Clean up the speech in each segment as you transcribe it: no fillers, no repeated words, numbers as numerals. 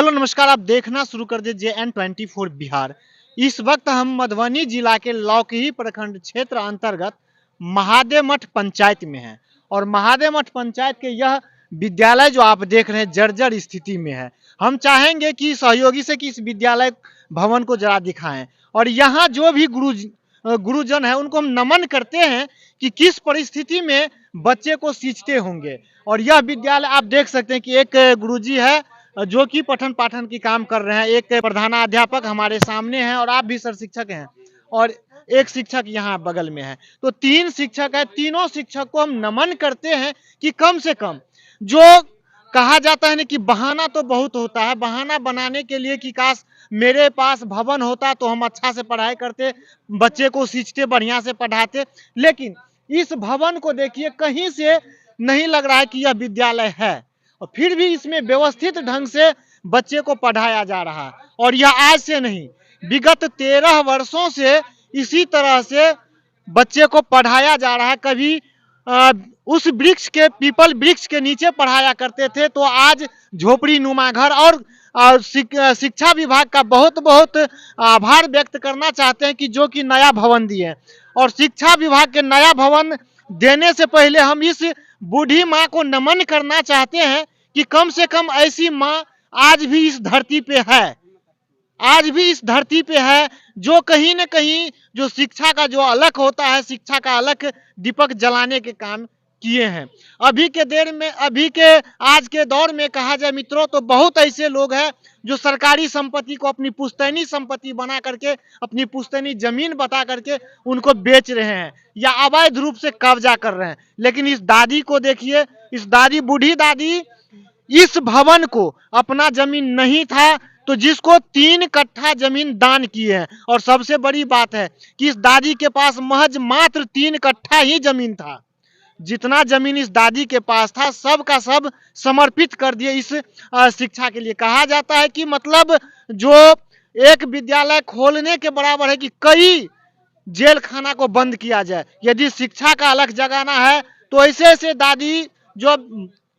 Hello नमस्कार, आप देखना शुरू कर दीजिए JN24 बिहार। इस वक्त हम मधुबनी जिला के लौकही प्रखंड क्षेत्र अंतर्गत महादेव मठ पंचायत में हैं और महादेव मठ पंचायत के यह विद्यालय जो आप देख रहे हैं जर्जर स्थिति में है। हम चाहेंगे कि सहयोगी से कि इस विद्यालय भवन को जरा दिखाएं और यहाँ जो भी गुरुजन है उनको हम नमन करते हैं कि किस परिस्थिति में बच्चे को सींचते होंगे। और यह विद्यालय आप देख सकते हैं कि एक गुरुजी है जो कि पठन पाठन की काम कर रहे हैं। एक प्रधानाध्यापक हमारे सामने हैं और आप भी सर शिक्षक हैं और एक शिक्षक यहाँ बगल में है, तो 3 शिक्षक है। तीनों शिक्षक को हम नमन करते हैं कि कम से कम जो कहा जाता है ना कि बहाना तो बहुत होता है, बहाना बनाने के लिए कि काश मेरे पास भवन होता तो हम अच्छा से पढ़ाई करते, बच्चे को सींचते, बढ़िया से पढ़ाते। लेकिन इस भवन को देखिए, कहीं से नहीं लग रहा है कि यह विद्यालय है और फिर भी इसमें व्यवस्थित ढंग से बच्चे को पढ़ाया जा रहा है। और यह आज से नहीं, विगत 13 वर्षों से इसी तरह से बच्चे को पढ़ाया जा रहा है। कभी उस वृक्ष के, पीपल वृक्ष के नीचे पढ़ाया करते थे, तो आज झोपड़ी नुमा घर। और शिक्षा विभाग का बहुत बहुत आभार व्यक्त करना चाहते हैं कि जो कि नया भवन दिए। और शिक्षा विभाग के नया भवन देने से पहले हम इस बूढ़ी माँ को नमन करना चाहते हैं कि कम से कम ऐसी माँ आज भी इस धरती पे है, आज भी इस धरती पे है, जो कहीं न कहीं जो शिक्षा का जो अलख होता है, शिक्षा का अलख दीपक जलाने के काम किए हैं। अभी के आज के दौर में कहा जाए मित्रों, तो बहुत ऐसे लोग हैं जो सरकारी संपत्ति को अपनी पुश्तैनी संपत्ति बना करके, अपनी पुश्तैनी जमीन बता करके उनको बेच रहे हैं या अवैध रूप से कब्जा कर रहे हैं। लेकिन इस दादी को देखिए, इस दादी, बूढ़ी दादी, इस भवन को अपना जमीन नहीं था तो जिसको 3 कट्ठा जमीन दान किए हैं। और सबसे बड़ी बात है कि इस दादी के पास महज मात्र 3 कट्ठा ही जमीन था। जितना जमीन इस दादी के पास था सब का सब समर्पित कर दिए इस शिक्षा के लिए। कहा जाता है कि मतलब जो एक विद्यालय खोलने के बराबर है कि कई जेल खाना को बंद किया जाए। यदि शिक्षा का अलख जगाना है तो ऐसे ऐसे दादी जो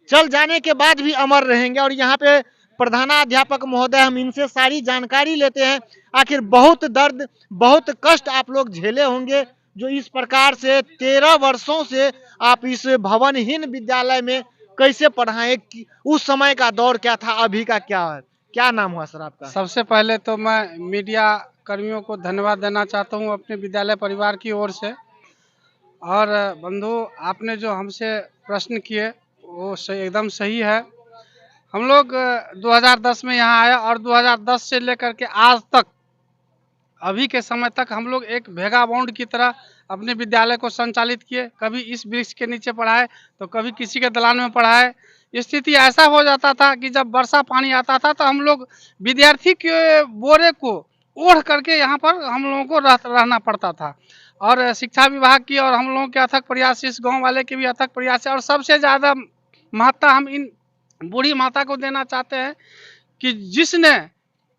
चल जाने के बाद भी अमर रहेंगे। और यहाँ पे प्रधानाध्यापक महोदय, हम इनसे सारी जानकारी लेते हैं। आखिर बहुत दर्द, बहुत कष्ट आप लोग झेले होंगे जो इस प्रकार से 13 वर्षों से आप इस भवनहीन विद्यालय में कैसे पढ़ाएं। उस समय का दौर क्या था, अभी का क्या है? क्या नाम हुआ सर आपका? सबसे पहले तो मैं मीडिया कर्मियों को धन्यवाद देना चाहता हूं अपने विद्यालय परिवार की ओर से। और बंधु, आपने जो हमसे प्रश्न किए वो एकदम सही है। हम लोग 2010 में यहाँ आए और 2010 से लेकर के आज तक, अभी के समय तक हम लोग एक भेगाबाउंड की तरह अपने विद्यालय को संचालित किए। कभी इस वृक्ष के नीचे पढ़ाए तो कभी किसी के दलान में पढ़ाए। स्थिति ऐसा हो जाता था कि जब वर्षा पानी आता था तो हम लोग विद्यार्थी के बोरे को ओढ़ करके यहाँ पर हम लोगों को रहना पड़ता था। और शिक्षा विभाग की और हम लोगों के अथक प्रयास, इस गाँव वाले के भी अथक प्रयास है। और सबसे ज़्यादा महत्ता हम इन बूढ़ी माता को देना चाहते हैं कि जिसने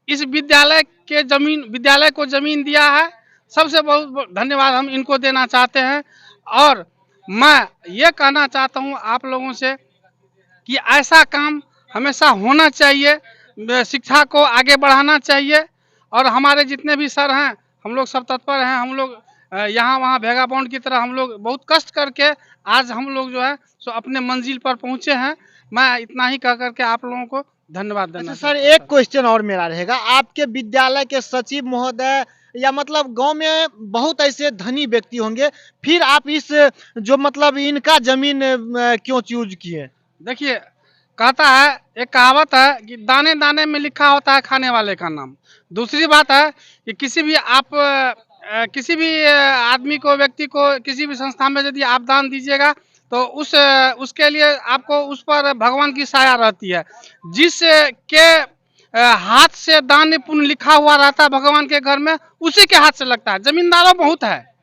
इस विद्यालय को जमीन दिया है। सबसे बहुत धन्यवाद हम इनको देना चाहते हैं। और मैं ये कहना चाहता हूँ आप लोगों से कि ऐसा काम हमेशा होना चाहिए, शिक्षा को आगे बढ़ाना चाहिए। और हमारे जितने भी सर हैं, हम लोग सब तत्पर हैं। हम लोग यहाँ वहाँ भेगाबाउंड की तरह हम लोग बहुत कष्ट करके आज हम लोग जो है सो अपने मंजिल पर पहुँचे हैं। मैं इतना ही कह करके आप लोगों को धन्यवाद देना। सर, एक क्वेश्चन और मेरा रहेगा, आपके विद्यालय के सचिव महोदय या मतलब गांव में बहुत ऐसे धनी व्यक्ति होंगे, फिर आप इस जो मतलब इनका जमीन क्यों चूज किए? देखिए, कहता है, एक कहावत है कि दाने दाने में लिखा होता है खाने वाले का नाम। दूसरी बात है कि किसी भी आदमी को, व्यक्ति को, किसी भी संस्था में यदि आप दान दीजिएगा तो उसके लिए आपको उस पर भगवान की साया रहती है। जिसके हाथ से दान पुण्य लिखा हुआ रहता है भगवान के घर में, उसी के हाथ से लगता है। जमींदारों बहुत है,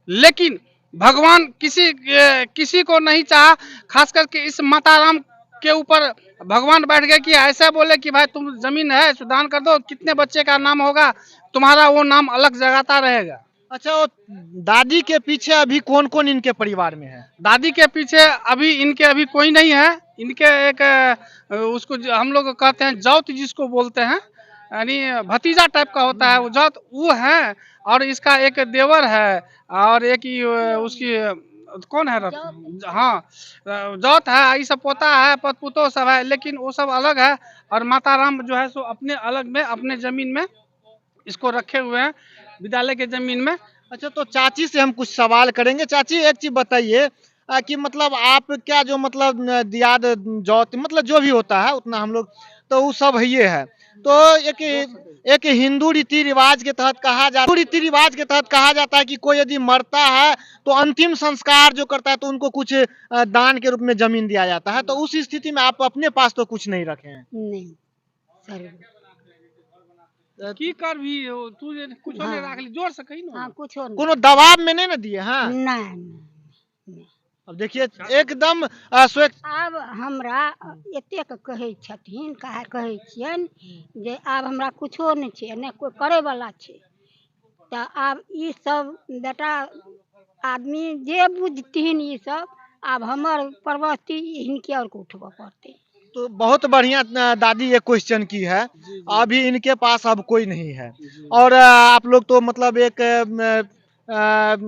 लेकिन भगवान किसी को नहीं चाहा। खास करके इस माताराम के ऊपर भगवान बैठ गए कि ऐसा बोले कि भाई तुम जमीन है दान कर दो, कितने बच्चे का नाम होगा, तुम्हारा वो नाम अलग जगाता रहेगा। अच्छा, वो दादी के पीछे अभी कौन कौन इनके परिवार में है? दादी के पीछे अभी कोई नहीं है। इनके एक उसको हम लोग कहते हैं जौत, जिसको बोलते हैं, यानी भतीजा टाइप का होता है वो जौत, वो है। और इसका एक देवर है, और एक ही उसकी कौन है हाँ, जौत है, ये सब पोता है, पतपुतो सब है, लेकिन वो सब अलग है। और माता राम जो है सो अपने अलग में, अपने जमीन में इसको रखे हुए हैं, विद्यालय के जमीन में। अच्छा, तो चाची से हम कुछ सवाल करेंगे। चाची, एक चीज बताइए कि मतलब आप क्या जो मतलब दियाद जौत मतलब जो भी होता है उतना हम लोग तो वो सब है ये है। तो एक हिंदू रीति रिवाज के तहत कहा जाता है कि कोई यदि मरता है तो अंतिम संस्कार जो करता है तो उनको कुछ दान के रूप में जमीन दिया जाता है। तो उस स्थिति में आप अपने पास तो कुछ नहीं रखे हैं? नहीं सर। की कर भी तू जे कुछ हाँ। नहीं राख ली, जोर से कही ना। हाँ कुछ और कोनो दबाव में नहीं ना दिए? हाँ, नहीं। अब देखिए एकदम स्वेच्छा। आब हमरा एतेक कहै छथिन, कहै छियनि जे आब हमरा कुछो नहि छै, नहि कोइ करैवला छै, तऽ आब ई सब बेटा आदमी जे बुझथिन ई सब, आब हमर प्रवृत्ति हिनके और को उठबऽ पड़तै। तो बहुत बढ़िया दादी ये क्वेश्चन की है। अभी इनके पास अब कोई नहीं है, और आप लोग तो मतलब एक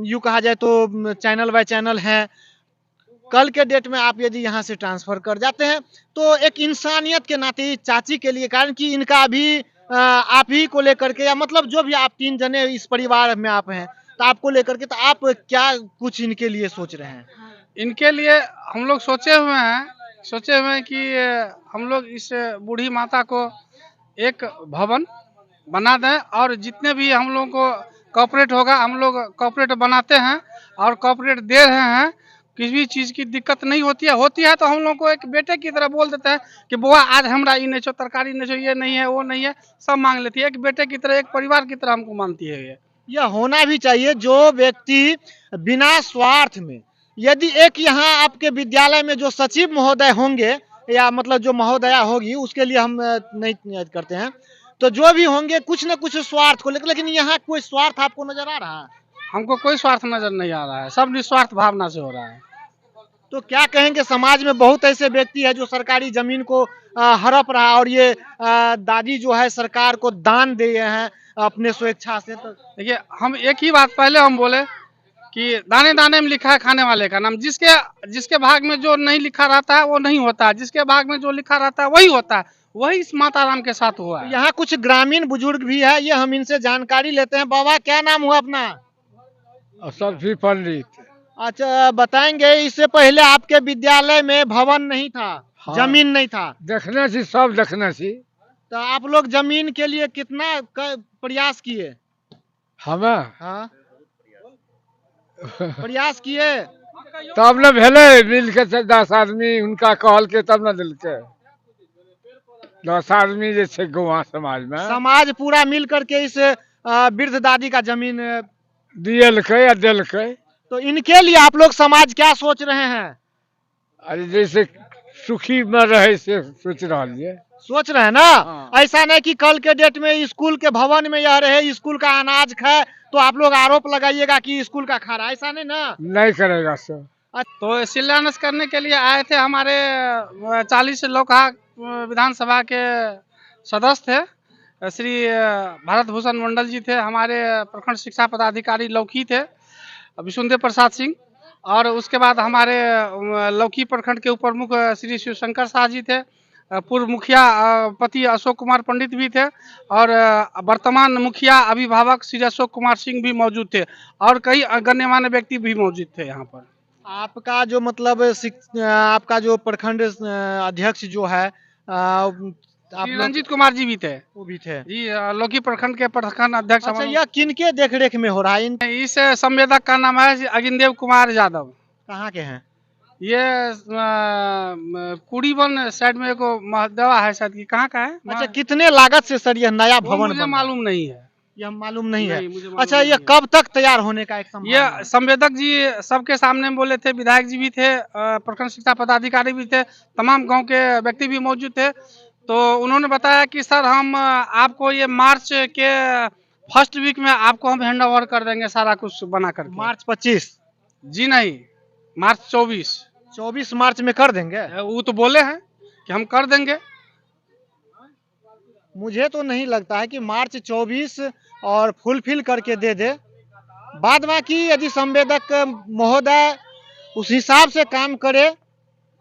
यूँ कहा जाए तो चैनल बाय चैनल हैं। कल के डेट में आप यदि यहाँ से ट्रांसफर कर जाते हैं तो एक इंसानियत के नाते चाची के लिए, कारण कि इनका भी आप ही को लेकर के, या मतलब जो भी आप तीन जने इस परिवार में आप हैं, तो आपको लेकर के तो आप क्या कुछ इनके लिए सोच रहे हैं? इनके लिए हम लोग सोचे हुए हैं कि हम लोग इस बूढ़ी माता को एक भवन बना दें, और जितने भी हम लोग को कॉर्पोरेट होगा, हम लोग कॉर्पोरेट बनाते हैं और कॉर्पोरेट दे रहे हैं। किसी भी चीज़ की दिक्कत नहीं होती है तो हम लोग को एक बेटे की तरह बोल देते हैं कि बुआ आज हमरा ये नहीं छो, तरकारी नहीं छो, ये नहीं है, वो नहीं है, सब मांग लेती है। एक बेटे की तरह, एक परिवार की तरह हमको मानती है ये। यह होना भी चाहिए। जो व्यक्ति बिना स्वार्थ में, यदि एक यहाँ आपके विद्यालय में जो सचिव महोदय होंगे, या मतलब जो महोदया होगी, उसके लिए हम नहीं करते हैं, तो जो भी होंगे कुछ न कुछ स्वार्थ को लेकर, लेकिन यहाँ कोई स्वार्थ आपको नजर आ रहा है? हमको कोई स्वार्थ नजर नहीं आ रहा है, सब निस्वार्थ भावना से हो रहा है। तो क्या कहेंगे, समाज में बहुत ऐसे व्यक्ति है जो सरकारी जमीन को हड़प रहा है, और ये दादी जो है सरकार को दान दे रहे हैं अपने स्वेच्छा से। तो देखिए, हम एक ही बात पहले हम बोले कि दाने दाने में लिखा है खाने वाले का नाम। जिसके भाग में जो नहीं लिखा रहता है वो नहीं होता है, जिसके भाग में जो लिखा रहता है वही होता है। वही इस माता राम के साथ हुआ है। यहाँ कुछ ग्रामीण बुजुर्ग भी है, ये हम इनसे जानकारी लेते हैं। बाबा, क्या नाम हुआ अपना? असरफी पंडित। अच्छा, बताएंगे इससे पहले आपके विद्यालय में भवन नहीं था? हाँ। जमीन नहीं था? देखने सी, सब देखने सी। तो आप लोग जमीन के लिए कितना प्रयास किए? हमें हाँ, प्रयास किए तब न भेले, मिल के 10 आदमी उनका कहल के तब न दिल के 10 आदमी जे छे गौवा समाज में, समाज पूरा मिल करके इस वृद्ध दादी का जमीन दियलकै या दिलकै। तो इनके लिए आप लोग समाज क्या सोच रहे हैं? अरे जैसे सुखी में रहे से सोच रहा है। सोच रहे हैं ना? हाँ। ऐसा नहीं कि कल के डेट में स्कूल के भवन में यह रहे, स्कूल का अनाज खाए, तो आप लोग आरोप लगाइएगा कि स्कूल का खा रहा है। ऐसा नहीं ना? नहीं करेगा सर। तो शिलान्यास करने के लिए आए थे हमारे 40 लोकहा विधानसभा के सदस्य थे। श्री भारत भूषण मंडल जी थे, हमारे प्रखंड शिक्षा पदाधिकारी लौकी थे विशुंदेव प्रसाद सिंह, और उसके बाद हमारे लौकी प्रखंड के उप प्रमुख श्री शिवशंकर शाह जी थे, पूर्व मुखिया पति अशोक कुमार पंडित भी थे, और वर्तमान मुखिया अभिभावक श्री अशोक कुमार सिंह भी मौजूद थे, और कई गण्यमान्य व्यक्ति भी मौजूद थे यहाँ पर। आपका जो मतलब आपका जो प्रखंड अध्यक्ष जो है आप रंजीत कुमार जी भी थे। वो भी थे जी, लौकी प्रखंड के प्रखंड अध्यक्ष। अच्छा, यह किनके देखरेख में हो रहा है? इस संवेदक का नाम है अगिनदेव कुमार यादव। कहाँ के हैं? ये कुड़ीवन साइड में एक महदेवा है शायद, की कहाँ का है। अच्छा, कितने लागत से सर यह नया वो भवन मुझे बना? मालूम नहीं है। यह मालूम नहीं है? मुझे मालूम अच्छा, नहीं यह है। कब तक तैयार होने का एक संभावना है? ये संवेदक जी सबके सामने बोले थे, विधायक जी भी थे, प्रखंड शिक्षा पदाधिकारी भी थे, तमाम गांव के व्यक्ति भी मौजूद थे। तो उन्होंने बताया कि सर हम आपको ये मार्च के फर्स्ट वीक में आपको हम हैंड ओवर कर देंगे सारा कुछ बना करके। मार्च 25, जी नहीं, मार्च 24। 24 मार्च में कर देंगे। वो तो बोले हैं कि हम कर देंगे। मुझे तो नहीं लगता है कि मार्च 24 और फुलफिल करके दे दे। बाद बाकी यदि संवेदक महोदय उस हिसाब से काम करे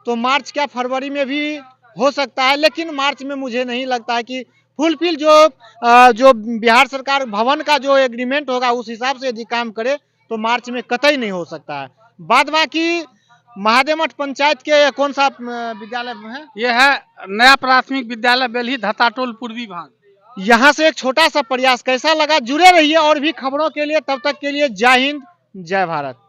तो मार्च क्या फरवरी में भी हो सकता है, लेकिन मार्च में मुझे नहीं लगता है कि फुलफिल जो बिहार सरकार भवन का जो एग्रीमेंट होगा उस हिसाब से यदि काम करे तो मार्च में कतई नहीं हो सकता है। बाद बाकी महादेव मठ पंचायत के कौन सा विद्यालय है? ये है नया प्राथमिक विद्यालय बेल्ही धताटोल पूर्वी भाग। यहाँ से एक छोटा सा प्रयास कैसा लगा, जुड़े रहिए और भी खबरों के लिए। तब तक के लिए जय हिंद, जय भारत।